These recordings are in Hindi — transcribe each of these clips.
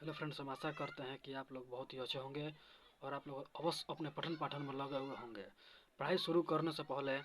हेलो फ्रेंड्स, हम आशा करते हैं कि आप लोग बहुत ही अच्छे होंगे और आप लोग अवश्य अपने पठन पाठन में लगे हुए होंगे। पढ़ाई शुरू करने से पहले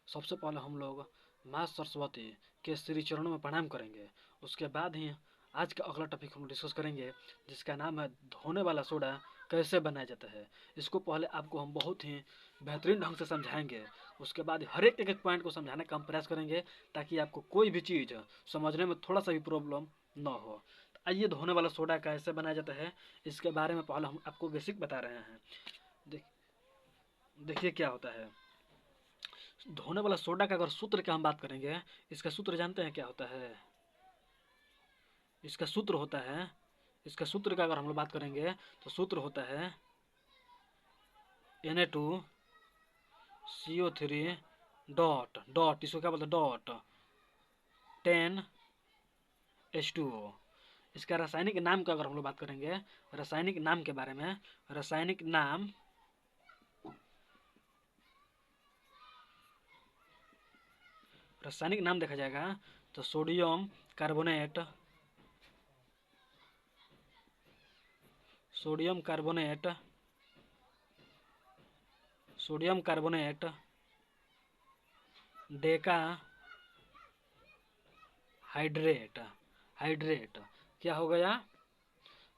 सबसे पहले हम लोग माँ सरस्वती के श्री चरणों में प्रणाम करेंगे। उसके बाद ही आज का अगला टॉपिक हम डिस्कस करेंगे, जिसका नाम है धोने वाला सोडा कैसे बनाया जाता है। इसको पहले आपको हम बहुत ही बेहतरीन ढंग से समझाएंगे। उसके बाद हर एक एक पॉइंट को समझाने का हम प्रयास करेंगे, ताकि आपको कोई भी चीज़ समझने में थोड़ा सा भी प्रॉब्लम न हो। आइए, धोने वाला सोडा कैसे बनाया जाता है इसके बारे में पहले हम आपको बेसिक बता रहे हैं। देख देखिए क्या होता है धोने वाला सोडा का। अगर सूत्र की हम बात करेंगे, इसका सूत्र जानते हैं क्या होता है? इसका सूत्र होता है इसका सूत्र का अगर हम लोग बात करेंगे तो सूत्र होता है Na2CO3 डॉट डॉट, इसको क्या बोलते हैं, डॉट 10H2O। इसका रासायनिक नाम का अगर हम लोग बात करेंगे, रासायनिक नाम के बारे में, रासायनिक नाम देखा जाएगा तो sodium carbonate, sodium carbonate, sodium carbonate Deka hydrate, hydrate क्या हो गया,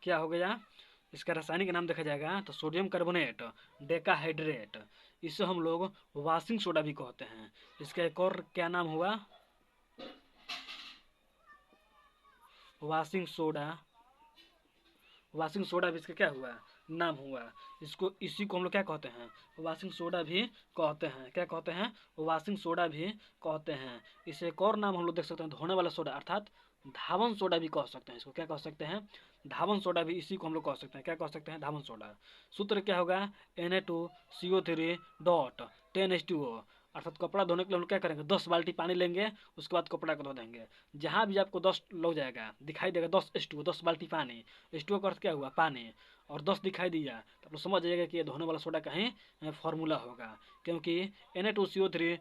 क्या हो गया? इसका रासायनिक नाम देखा जाएगा तो सोडियम कार्बोनेट डेका हाइड्रेट। इसे हम लोग वॉशिंग सोडा भी कहते हैं। इसका एक और क्या नाम हुआ? Washing soda. वॉशिंग सोडा भी इसका क्या हुआ, नाम हुआ। इसी को हम लोग क्या कहते हैं, वॉशिंग सोडा भी कहते हैं। क्या कहते हैं? वॉशिंग सोडा भी कहते हैं। इसे एक और नाम हम लोग देख सकते हैं, धोने वाला सोडा, अर्थात धावन सोडा भी कह सकते हैं। इसको क्या कह सकते हैं? धावन सोडा भी इसी को हम लोग कह सकते हैं। क्या कह सकते हैं? धावन सोडा। सूत्र क्या होगा? Na2CO3 dot 10H2O। अर्थात कपड़ा धोने के लिए हम लोग क्या करेंगे, 10 बाल्टी पानी लेंगे, उसके बाद कपड़ा को धो देंगे। जहाँ भी आपको 10 लग जाएगा, दिखाई देगा 10H2O, 10 बाल्टी पानी। H2O का अर्थ क्या हुआ, पानी, और 10 दिखाई दिया तो आप लोग समझ जाइएगा कि ये धोने वाला सोडा का ही फॉर्मूला होगा। क्योंकि Na2CO3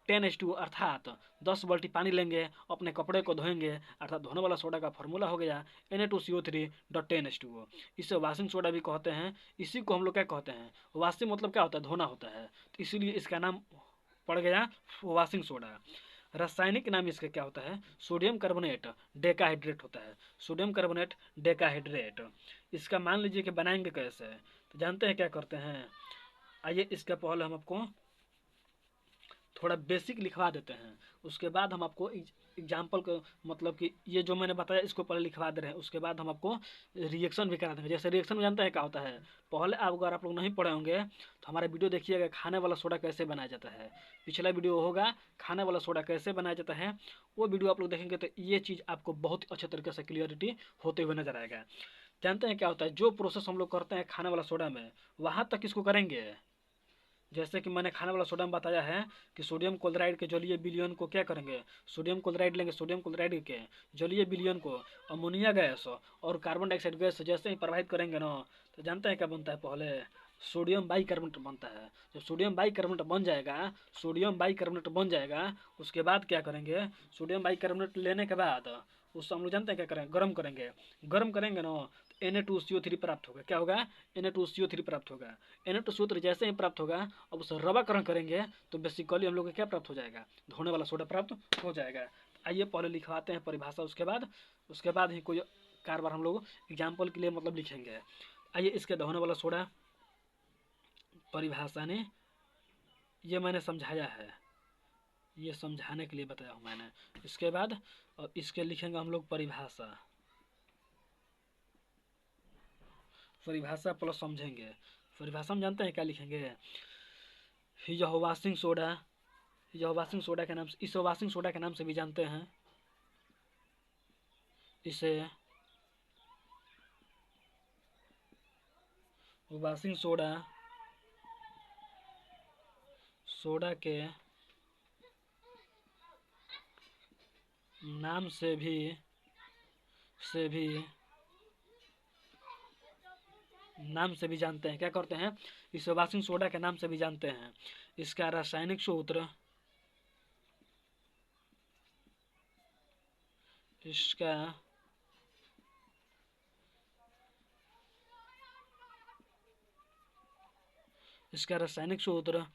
10H2O अर्थात 10 बाल्टी पानी लेंगे, अपने कपड़े को धोएंगे, अर्थात धोने वाला सोडा का फॉर्मूला हो गया Na2CO3.10H2O। इसे वॉशिंग सोडा भी कहते हैं। इसी को हम लोग क्या कहते हैं, वॉशिंग मतलब क्या होता है, धोना होता है, तो इसीलिए इसका नाम पड़ गया वॉशिंग सोडा। रासायनिक नाम इसका क्या होता है? सोडियम कार्बोनेट डेकाहाइड्रेट होता है। Sodium carbonate decahydrate. इसका मान लीजिए कि बनाएंगे कैसे, तो जानते हैं क्या करते हैं? आइए, इसका पहले हम आपको थोड़ा बेसिक लिखवा देते हैं। उसके बाद हम आपको एग्जाम्पल को, मतलब कि ये जो मैंने बताया इसको पहले लिखवा दे रहे हैं। उसके बाद हम आपको रिएक्शन भी करा देंगे। जैसे रिएक्शन में जानते हैं क्या होता है? पहले अगर आप लोग नहीं पढ़े होंगे तो हमारा वीडियो देखिएगा, खाने वाला सोडा कैसे बनाया जाता है। पिछला वीडियो होगा खाने वाला सोडा कैसे बनाया जाता है, वो वीडियो आप लोग देखेंगे तो ये चीज़ आपको बहुत अच्छे तरीके से क्लियरिटी होते हुए नजर आएगा। जानते हैं क्या होता है? जो प्रोसेस हम लोग करते हैं खाने वाला सोडा में, वहाँ तक इसको करेंगे। जैसे कि मैंने खाने वाला सोडा में बताया है कि सोडियम क्लोराइड के जलीय विलयन को क्या करेंगे, सोडियम क्लोराइड लेंगे, सोडियम क्लोराइड के जलीय विलयन को अमोनिया गैस और कार्बन डाइऑक्साइड गैस जैसे ही प्रवाहित करेंगे ना, तो जानते हैं क्या बनता है? पहले सोडियम बाइकार्बोनेट बनता है। जब सोडियम बाइकार्बोनेट बन जाएगा, सोडियम बाइकार्बोनेट बन जाएगा, उसके बाद क्या करेंगे, सोडियम बाइकार्बोनेट लेने के बाद उसको हम लोग जानते हैं क्या करेंगे, गर्म करेंगे। गर्म करेंगे ना, Na2CO3 प्राप्त होगा। क्या होगा? Na2CO3 प्राप्त होगा। Na2CO3 जैसे ही प्राप्त होगा, अब उसे रवाकरण करेंगे तो बेसिकली हम लोग को क्या प्राप्त हो जाएगा, धोने वाला सोडा प्राप्त हो जाएगा। आइए पहले लिखवाते हैं परिभाषा, उसके बाद ही कोई कारबार हम लोग एग्जाम्पल के लिए मतलब लिखेंगे। आइए, इसके धोने वाला सोडा परिभाषा ने, ये मैंने समझाया है, ये समझाने के लिए बताया हूँ मैंने। इसके बाद और इसके लिखेंगे हम लोग परिभाषा, परिभाषा प्लस समझेंगे। परिभाषा में जानते हैं क्या लिखेंगे? यह वॉशिंग सोडा, यह वॉशिंग सोडा के नाम से, इसे वॉशिंग सोडा के नाम से भी जानते हैं। इसे वॉशिंग सोडा, सोडा के नाम से भी नाम से भी जानते हैं। क्या करते हैं? इसे वॉशिंग सोडा के नाम से भी जानते हैं। इसका रासायनिक सूत्र, इसका इसका रासायनिक सूत्र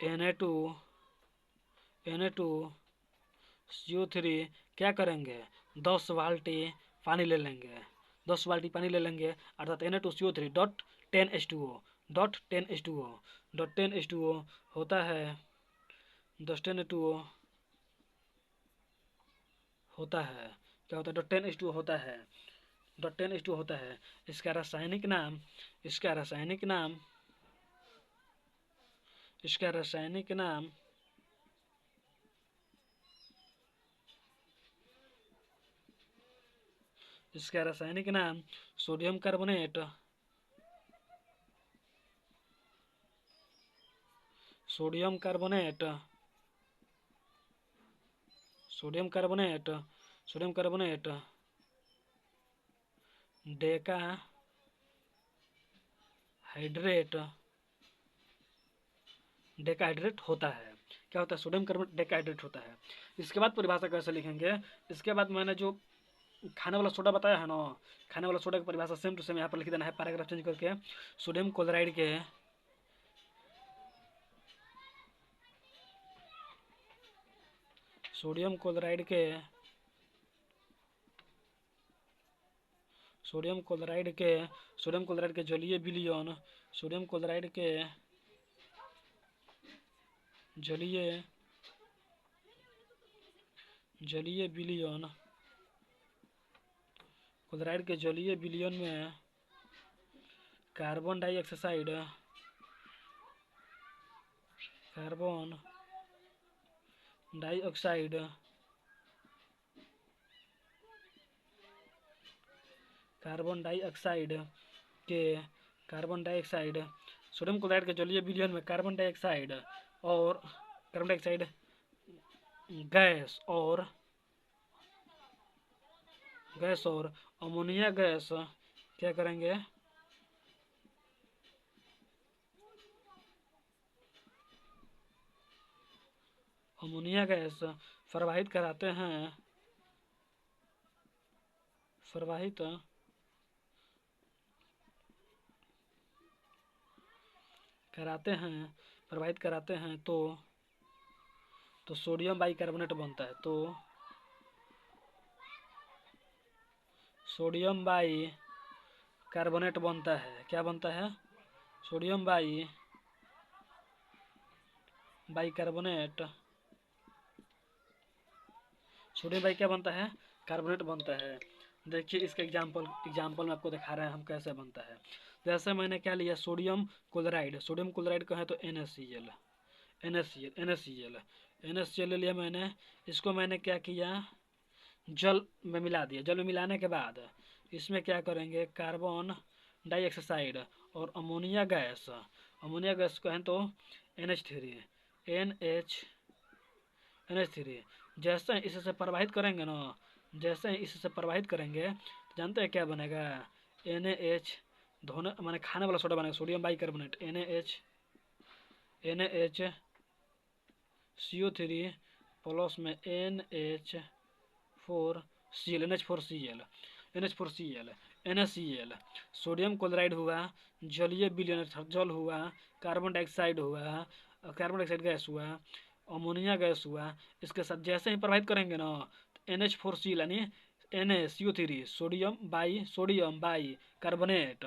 Na2CO3। क्या करेंगे, 10 बाल्टी पानी ले लेंगे, 10 बाल्टी पानी ले लेंगे, अर्थात Na2CO3 dot 10H2O dot 10H2O dot 10H2O होता है 10 10H2O होता है, क्या होता है, डॉट 10H2O होता है, डॉट 10H2O होता है। इसका रासायनिक नाम इसका रासायनिक नाम इसका रासायनिक नाम इसका रासायनिक नाम sodium carbonate sodium carbonate sodium carbonate sodium carbonate Deka hydrate decahydrate होता है। क्या होता है, सोडियम कार्बोनेट डेकाहाइड्रेट होता है। इसके बाद परिभाषा कैसे लिखेंगे, इसके बाद मैंने जो खाने वाला सोडा बताया है ना, खाने वाला सोडा की परिभाषा सेम टू सेम यहाँ पर लिख देना है, पैराग्राफ चेंज करके। सोडियम क्लोराइड के सोडियम क्लोराइड के सोडियम क्लोराइड के सोडियम क्लोराइड के जलीय विलयन सोडियम क्लोराइड के जलीय जलीय विलयन क्लोराइड के जलीय विलयन में carbon dioxide carbon dioxide carbon dioxide के कार्बन डाइऑक्साइड सोडियम क्लोराइड के जलीय विलयन में कार्बन डाइऑक्साइड और कार्बन डाइऑक्साइड गैस और अमोनिया गैस क्या करेंगे, अमोनिया गैस प्रवाहित कराते हैं प्रवाहित कराते हैं तो सोडियम बाइकार्बोनेट बनता है, तो सोडियम बाइकार्बोनेट बनता है। क्या बनता है, सोडियम बाइकार्बोनेट सोडियम बाई क्या बनता है, कार्बोनेट बनता है। देखिए इसका एग्जाम्पल में आपको दिखा रहे हैं हम कैसे बनता है। जैसे मैंने क्या लिया, सोडियम क्लोराइड का है तो NaCl ले लिया मैंने। इसको मैंने क्या किया, जल में मिला दिया। जल में मिलाने के बाद इसमें क्या करेंगे, कार्बन डाइऑक्साइड और अमोनिया गैस को है तो NH3 जैसे ही इससे प्रवाहित करेंगे ना, जानते हैं क्या बनेगा, NaH धोने माने खाने वाला सोडा बनेगा, सोडियम बाइकार्बोनेट NaCO3 प्लस में NaCl सोडियम क्लोराइड हुआ, जलीय विलयन जल हुआ, कार्बन डाइऑक्साइड गैस हुआ, अमोनिया गैस हुआ। इसके साथ जैसे ही प्रवाहित करेंगे ना, NH4Cl यानी NaCO3 sodium by carbonate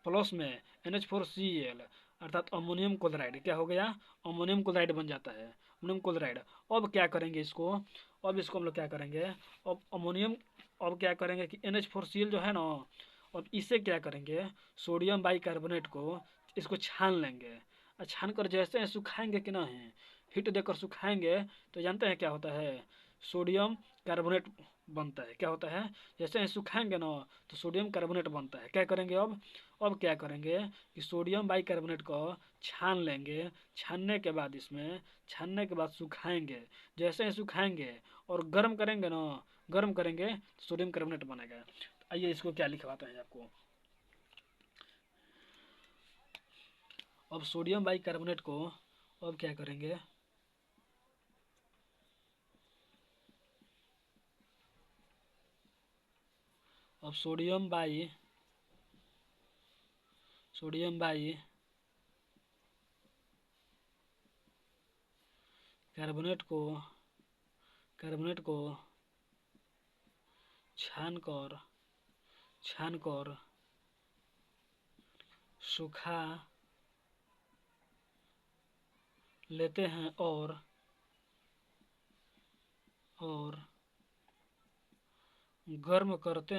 plus में NH4Cl अर्थात अमोनियम क्लोराइड क्या हो गया, अमोनियम क्लोराइड बन जाता है, अमोनियम क्लोराइड। अब क्या करेंगे इसको, हम लोग क्या करेंगे, अब क्या करेंगे कि NH4Cl जो है ना, अब इसे क्या करेंगे, सोडियम बाइकार्बोनेट को इसको छान लेंगे। छान कर जैसे ही सुखाएंगे कि नहीं, हीट देकर सुखाएंगे तो जानते हैं क्या होता है, सोडियम कार्बोनेट बनता है। क्या होता है, जैसे ही सुखाएंगे ना तो सोडियम कार्बोनेट बनता है। क्या करेंगे अब क्या करेंगे कि सोडियम बाइकार्बोनेट को छान लेंगे। छानने के बाद सुखाएंगे। जैसे ही सुखाएंगे और गर्म करेंगे तो सोडियम कार्बोनेट बनेगा। आइए इसको क्या लिखवाते हैं आपको। अब सोडियम बाइकार्बोनेट को अब क्या करेंगे, अब सोडियम बाई कार्बोनेट को छानकर सुखा लेते हैं और गर्म करते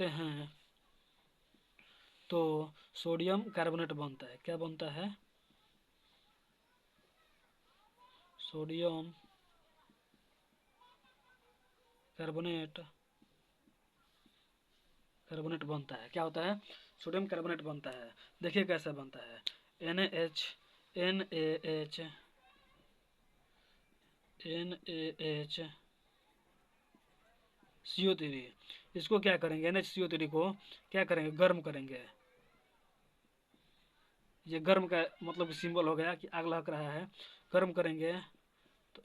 हैं तो सोडियम कार्बोनेट बनता है। क्या बनता है? सोडियम कार्बोनेट बनता है। क्या होता है? सोडियम कार्बोनेट बनता है। देखिए कैसे बनता है। NaH CO3। इसको क्या करेंगे? NaCO3 को क्या करेंगे? गर्म करेंगे। ये गर्म का मतलब कि सिंबल हो गया कि आग लग रहा है। गर्म करेंगे तो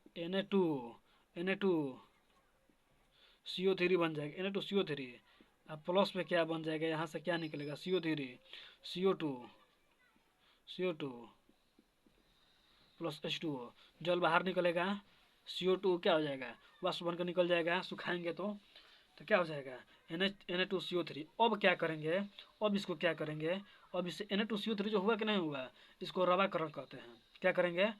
Na2CO3 बन जाएगा। Na2CO3 अब प्लस में क्या बन जाएगा? यहाँ से क्या निकलेगा? CO3 CO2 plus H2O। जल बाहर निकलेगा, CO2 क्या हो जाएगा? वाष्प बनकर निकल जाएगा। सुखाएंगे तो क्या हो जाएगा? Na2CO3। अब क्या करेंगे? अब इसको क्या करेंगे? अब इससे Na2CO3 जो हुआ कि नहीं हुआ, इसको रवाकरण कहते हैं। क्या करेंगे?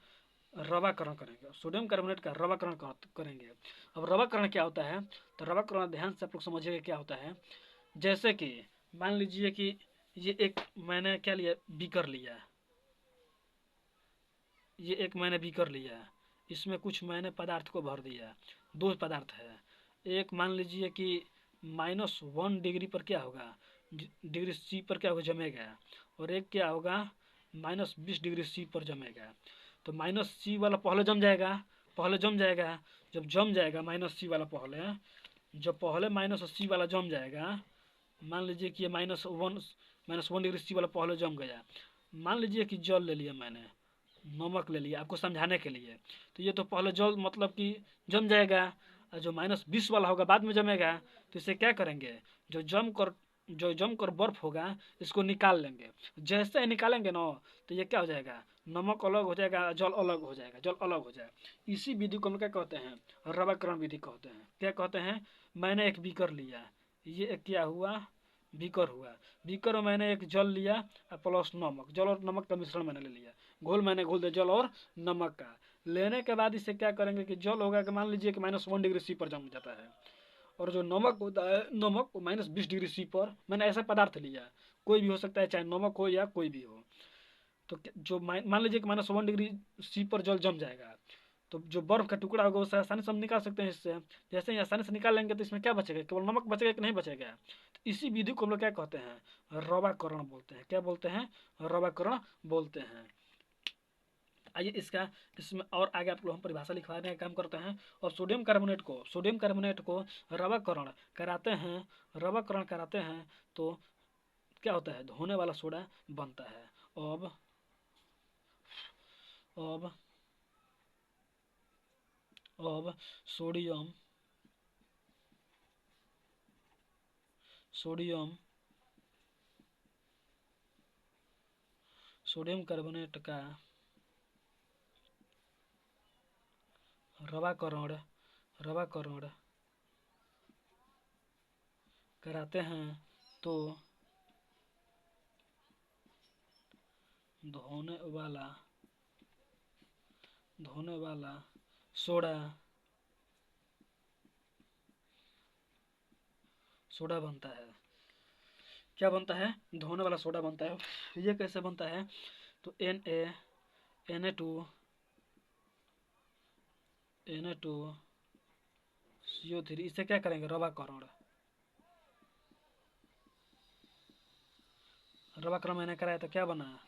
रवाकरण करेंगे। सोडियम कार्बोनेट का रवाकरण करेंगे। अब रवाकरण क्या होता है? तो रवाकरण ध्यान से आप लोग समझिएगा क्या होता है। जैसे कि मान लीजिए कि ये एक मैंने क्या लिया? बीकर लिया। ये एक मैंने बीकर लिया, इसमें कुछ मैंने पदार्थ को भर दिया। दो पदार्थ है। एक मान लीजिए कि -1 डिग्री पर क्या होगा? डिग्री C पर क्या होगा? जमेगा। और एक क्या होगा? -20 डिग्री C पर जमेगा। तो -C वाला पहले जम जाएगा। जब जम जाएगा -C वाला जब पहले -C वाला जम जाएगा, मान लीजिए कि ये -1 डिग्री C वाला पहले जम गया। मान लीजिए कि जल ले लिया मैंने, नमक ले लिया आपको समझाने के लिए। तो ये तो पहले जल मतलब कि जम जाएगा, और जो -20 वाला होगा बाद में जमेगा। तो इसे क्या करेंगे? जो जम कर बर्फ होगा, इसको निकाल लेंगे। जैसे ही निकालेंगे ना, तो ये क्या हो जाएगा? नमक अलग हो जाएगा, जल अलग हो जाएगा। इसी विधि को हम क्या कहते हैं? रवाकरण विधि कहते हैं। क्या कहते हैं? मैंने एक बीकर लिया, ये एक क्या हुआ? बीकर हुआ। बीकर में मैंने एक जल लिया प्लस नमक। जल और नमक का मिश्रण मैंने ले लिया। घोल दिया जल और नमक का। लेने के बाद इसे क्या करेंगे कि जल होगा कि मान लीजिए कि -1 डिग्री C पर जम जाता है। और जो नमक होता है, नमक -20 डिग्री C पर मैंने ऐसा पदार्थ लिया, कोई भी हो सकता है, चाहे नमक हो या कोई भी हो। तो जो मान लीजिए कि -1 डिग्री C पर जल जम जाएगा, तो जो बर्फ का टुकड़ा होगा उसे आसानी से हम निकाल सकते हैं इससे। जैसे ही आसानी से निकाल लेंगे तो इसमें क्या बचेगा? केवल नमक बचेगा कि नहीं बचेगा? तो इसी विधि को हम लोग क्या कहते हैं? रवाकरण बोलते हैं। क्या बोलते हैं? रवाकरण बोलते हैं। आइए इसमें और आगे आप लोग हम परिभाषा लिखवाने का काम करते हैं। और सोडियम कार्बोनेट को रवाकरण कराते हैं तो क्या होता है? धोने वाला सोडा बनता है। अब अब अब सोडियम सोडियम कार्बोनेट का रवाकरण कराते हैं तो धोने वाला सोडा बनता है। क्या बनता है? धोने वाला सोडा बनता है। ये कैसे बनता है? तो Na2CO3 इसे क्या करेंगे? रवाकरण मैंने कराया तो क्या बना?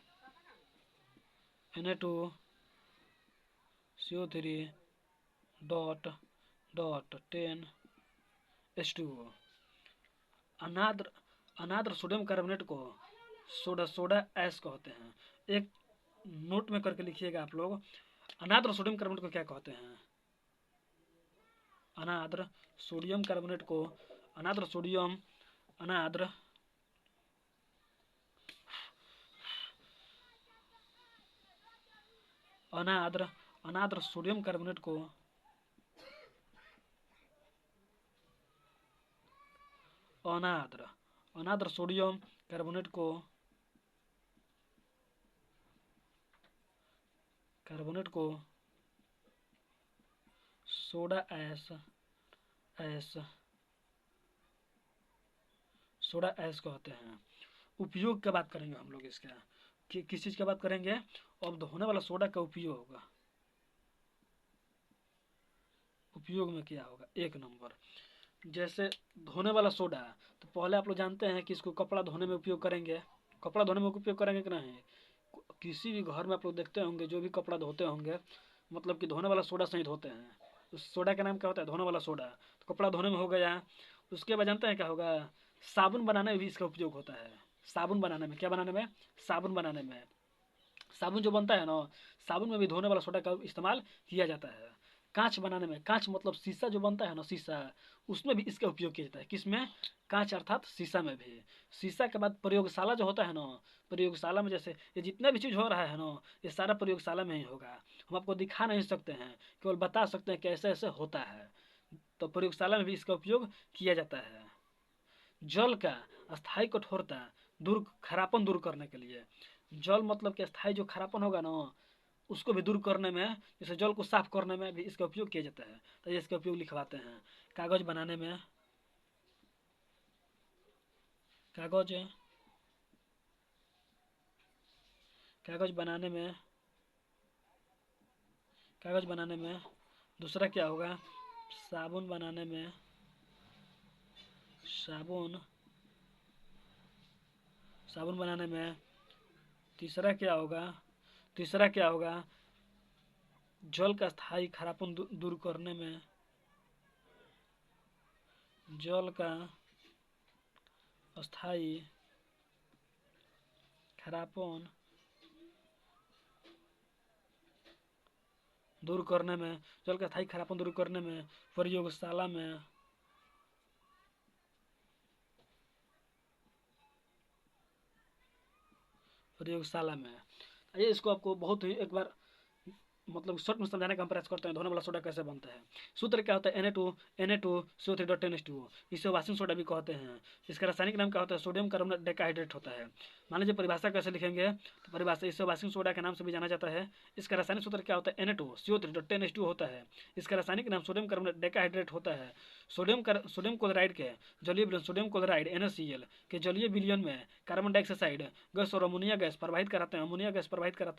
Na2CO3 dot 10H2O। अनाद्र सोडियम कार्बोनेट को सोडा ऐश कहते हैं। एक नोट में करके लिखिएगा आप लोग। अनाद्र सोडियम कार्बोनेट को क्या कहते हैं? अनाद्र सोडियम कार्बोनेट को अनाद्र अनाद्र अनाद्र सोडियम कार्बोनेट को अनाद्र अनाद्र सोडियम कार्बोनेट को सोडा ऐश कहते हैं। उपयोग की बात करेंगे हम लोग इसका, किस चीज़ की बात करेंगे? अब धोने वाला सोडा का उपयोग में क्या होगा? एक नंबर, जैसे धोने वाला सोडा, तो पहले आप लोग जानते हैं कि इसको कपड़ा धोने में उपयोग करेंगे। कपड़ा धोने में उपयोग करेंगे कि नहीं? किसी भी घर में आप लोग देखते होंगे, जो भी कपड़ा धोते होंगे, मतलब कि धोने वाला सोडा से ही धोते हैं। उस सोडा का नाम क्या होता है? धोने वाला सोडा। तो कपड़ा धोने में हो गया। उसके बाद जानते हैं क्या होगा? साबुन बनाने में भी इसका उपयोग होता है। साबुन बनाने में, क्या बनाने में? साबुन बनाने में। साबुन जो बनता है ना, साबुन में भी धोने वाला सोडा का इस्तेमाल किया जाता है। कांच बनाने में, कांच मतलब शीशा जो बनता है ना, शीशा, उसमें भी इसका उपयोग किया जाता है। किसमें? कांच अर्थात शीशा में भी। शीशा के बाद प्रयोगशाला जो होता है ना, प्रयोगशाला में जैसे ये जितना भी चीज़ हो रहा है ना, ये सारा प्रयोगशाला में ही होगा। हम आपको दिखा नहीं सकते हैं, केवल बता सकते हैं कि ऐसे ऐसे होता है। तो प्रयोगशाला में भी इसका उपयोग किया जाता है। जल का अस्थायी कठोरता खरापन दूर करने के लिए। जल मतलब कि अस्थायी जो खरापन होगा ना, उसको भी दूर करने में, जैसे जल को साफ करने में भी इसका उपयोग किया जाता है। तो ये इसका उपयोग लिखवाते हैं। कागज बनाने में, कागज बनाने में दूसरा क्या होगा? साबुन बनाने में, साबुन बनाने में। तीसरा क्या होगा? जल का स्थायी खरापन दूर करने में, जल का अस्थायी खरापन दूर करने में, जल का स्थायी खरापन दूर करने में प्रयोगशाला में। ये इसको आपको बहुत ही एक बार मतलब शॉर्ट में समझाने का हम प्रयास करते हैं। धोने वाला सोडा कैसे बनता है? सूत्र क्या होता है? Na2CO3.10H2O। इसे वाशिंग सोडा भी कहते हैं। इसका रासायनिक नाम क्या होता है? सोडियम कार्बोनेट डेकाहाइड्रेट होता है। मान लीजिए परिभाषा कैसे लिखेंगे, तो परिभाषा इसे वाशिंग सोडा के नाम से भी जाना जाता है। इसका रासायनिक सूत्र क्या होता है? Na2CO3.10H2O होता है। इसका रासायनिक नाम सोडियम कार्बोनेट डेकाहाइड्रेट होता है। सोडियम क्लोराइड के जलीय विलयन, सोडियम क्लोराइड NaCl के जलीय विलयन में कार्बन डाइऑक्साइड गैस और अमोनिया गैस प्रवाहित कराते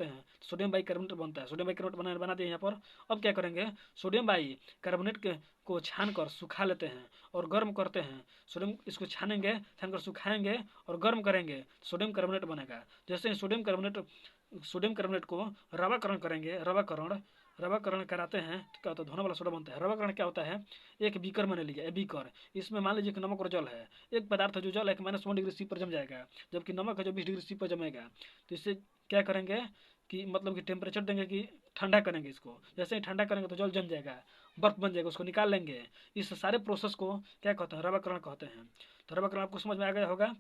हैं। सोडियम बाइकार्बोनेट बनता है। सोडियम बाइकार्बोनेट बना दिए यहाँ पर। अब क्या करेंगे? सोडियम बाइकार्बोनेट को छानकर सुखा लेते हैं और गर्म करते हैं। इसको छानकर सुखाएंगे और गर्म करेंगे, सोडियम कार्बोनेट बनेगा। जैसे ही सोडियम कार्बोनेट को रवाकरण कराते हैं तो क्या होता है? धोने वाला सोडा बनता है। रवाकरण क्या होता है? एक बीकर मैंने लिया, बीकर, इसमें मान लीजिए कि नमक और जल है। एक पदार्थ जो जल है -1 डिग्री C पर जम जाएगा, जबकि नमक है जो 20 डिग्री C पर जमेगा। तो इससे क्या करेंगे कि मतलब कि टेम्परेचर देंगे कि ठंडा करेंगे इसको। जैसे ही ठंडा करेंगे तो जल जम जाएगा, बर्फ बन जाएगा, उसको निकाल लेंगे। इस सारे प्रोसेस को क्या कहते हैं? रवाकरण कहते हैं। तो रवाकरण आपको समझ में आ गया होगा।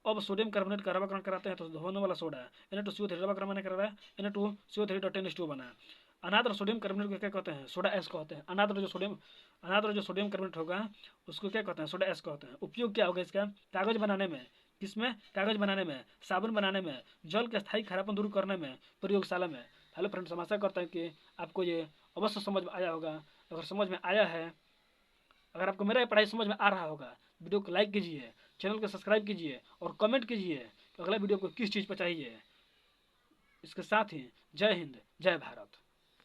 अब सोडियम कार्बोनेट का रवाकरण कराते हैं तो धोने वाला सोडा Na2CO3 रवाकरण मैंने करा है, Na2CO3.10H2O बना। अनाद्र सोडियम कार्बोनेट को क्या कहते हैं? सोडा ऐश कहते हैं। अनाद्र जो सोडियम कार्बोनेट होगा उसको क्या कहते हैं? सोडा ऐश कहते हैं। उपयोग क्या होगा इसका? कागज बनाने में। किसमें? कागज बनाने में, साबुन बनाने में, जल के स्थायी खरापन दूर करने में, प्रयोगशाला में। हेलो फ्रेंड्स, आशा करता हूँ कि आपको ये अवश्य समझ में आया होगा। अगर समझ में आया है, अगर आपको मेरा ये पढ़ाई समझ में आ रहा होगा, वीडियो को लाइक कीजिए, चैनल को सब्सक्राइब कीजिए और कमेंट कीजिए कि अगला वीडियो को किस चीज़ पर चाहिए। इसके साथ ही जय हिंद, जय भारत।